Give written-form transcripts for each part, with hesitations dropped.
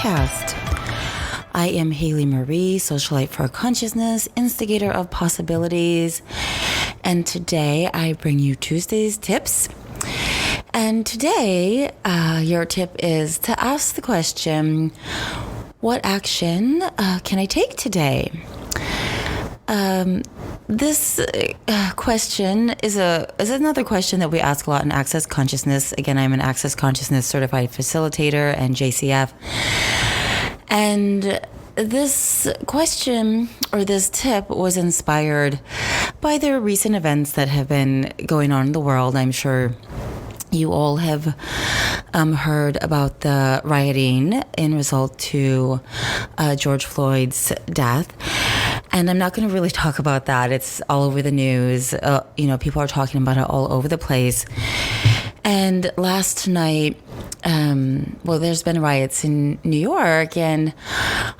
podcast. I am Haley Marie, socialite for consciousness, instigator of possibilities, and today I bring you Tuesday's tips. And today, your tip is to ask the question, what action can I take today? This question is another question that we ask a lot in Access Consciousness. Again, I'm an Access Consciousness certified facilitator and JCF. And this question or this tip was inspired by the recent events that have been going on in the world. I'm sure you all have heard about the rioting in result to George Floyd's death. And I'm not going to really talk about that. It's all over the news. People are talking about it all over the place. And last night, there's been riots in New York, and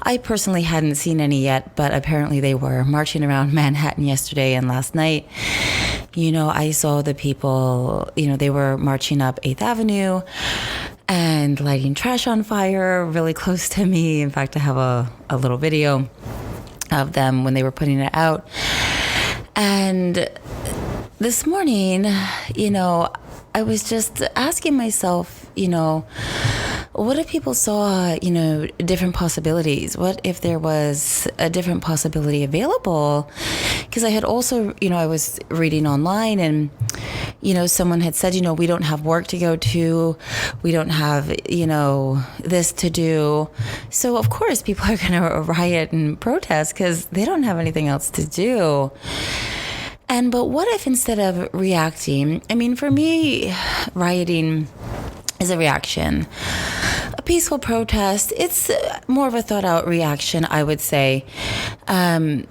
I personally hadn't seen any yet, but apparently they were marching around Manhattan yesterday and last night. I saw the people, they were marching up 8th Avenue and lighting trash on fire really close to me. In fact, I have a little video of them when they were putting it out. And this morning, I was just asking myself, what if people saw, different possibilities? What if there was a different possibility available? Because I had also, I was reading online and, someone had said, we don't have work to go to. We don't have, this to do. So, of course, people are going to riot and protest because they don't have anything else to do. But what if instead of reacting, for me, rioting is a reaction. A peaceful protest, it's more of a thought out reaction, I would say, in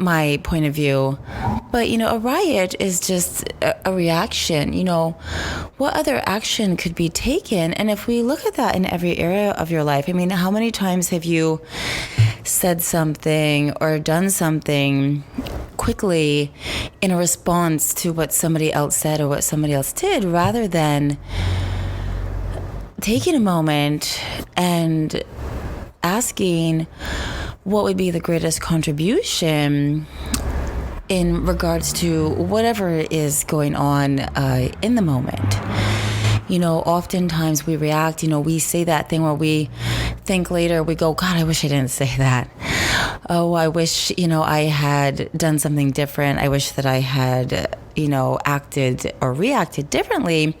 my point of view. But, a riot is just a reaction. What other action could be taken? And if we look at that in every area of your life, how many times have you said something or done something quickly in a response to what somebody else said or what somebody else did, rather than taking a moment and asking what would be the greatest contribution in regards to whatever is going on in the moment. Oftentimes we react, we say that thing where we think later, we go, God, I wish I didn't say that. Oh, I wish, I had done something different. I wish that I had, acted or reacted differently.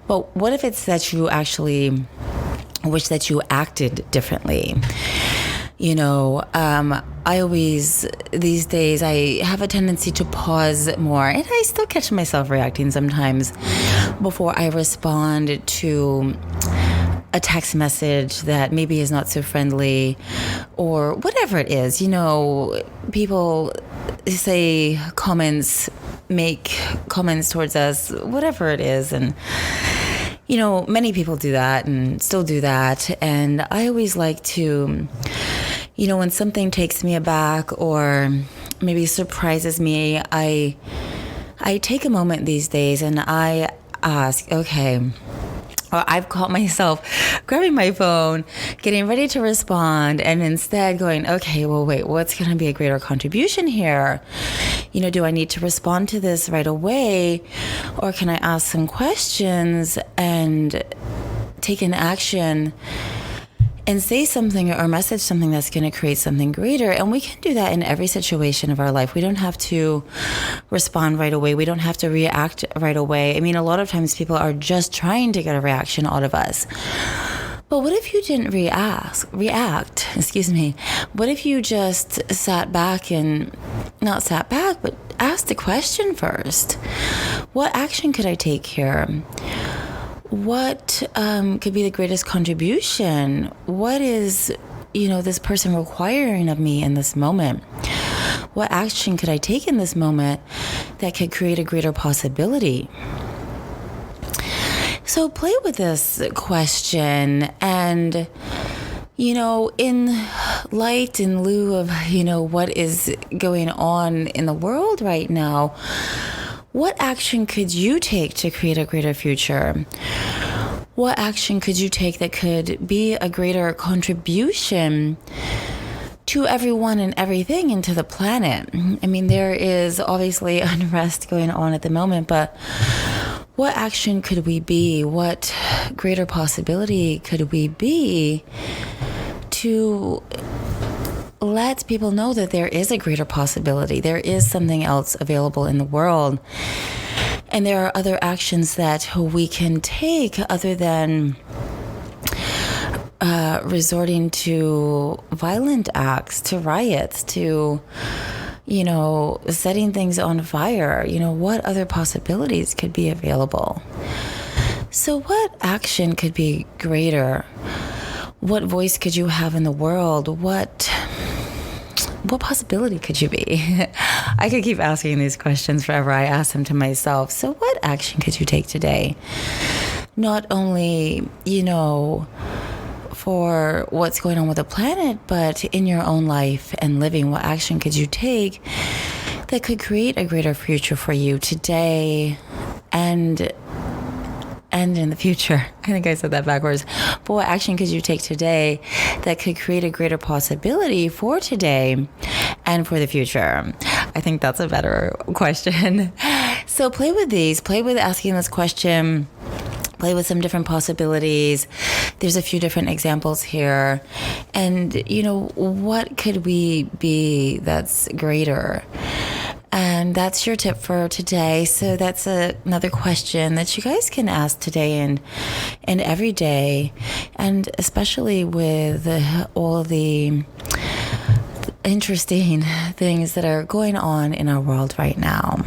But what if it's that you actually wish that you acted differently? I always, these days, I have a tendency to pause more, and I still catch myself reacting sometimes before I respond to a text message that maybe is not so friendly or whatever it is. People say comments, make comments towards us, whatever it is. And, many people do that and still do that. And I always like to, when something takes me aback or maybe surprises me, I take a moment these days and I ask, okay, or I've caught myself grabbing my phone, getting ready to respond, and instead going, okay, well, wait, what's going to be a greater contribution here? Do I need to respond to this right away? Or can I ask some questions and take an action and say something or message something that's going to create something greater? And we can do that in every situation of our life. We don't have to respond right away. We don't have to react right away. A lot of times people are just trying to get a reaction out of us. But what if you didn't react? What if you just sat back and, not sat back, but asked a question first? What action could I take here? What could be the greatest contribution? What is, this person requiring of me in this moment? What action could I take in this moment that could create a greater possibility? So play with this question and, in light, in lieu of, what is going on in the world right now, what action could you take to create a greater future? What action could you take that could be a greater contribution to everyone and everything and to the planet? I mean, there is obviously unrest going on at the moment, but what action could we be? What greater possibility could we be to let people know that there is a greater possibility? There is something else available in the world. And there are other actions that we can take other than resorting to violent acts, to riots, to, setting things on fire. What other possibilities could be available? So what action could be greater? What voice could you have in the world? What possibility could you be? I could keep asking these questions forever. I ask them to myself. So what action could you take today? Not only, for what's going on with the planet, but in your own life and living, what action could you take that could create a greater future for you today and in the future? I think I said that backwards. But what action could you take today that could create a greater possibility for today and for the future? I think that's a better question. So play with these. Play with asking this question. Play with some different possibilities. There's a few different examples here. And, what could we be that's greater? And that's your tip for today. So that's another question that you guys can ask today and every day, and especially with all the interesting things that are going on in our world right now.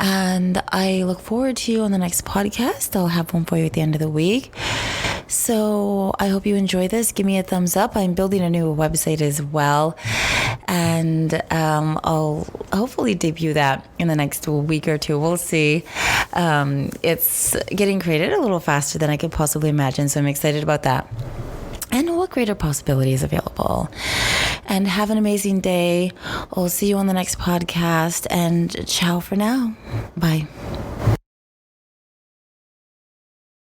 And I look forward to you on the next podcast. I'll have one for you at the end of the week. So I hope you enjoy this. Give me a thumbs up. I'm building a new website as well. And I'll hopefully debut that in the next week or two. We'll see. It's getting created a little faster than I could possibly imagine. So I'm excited about that. And what greater possibility is available. And have an amazing day. I'll see you on the next podcast. And ciao for now. Bye.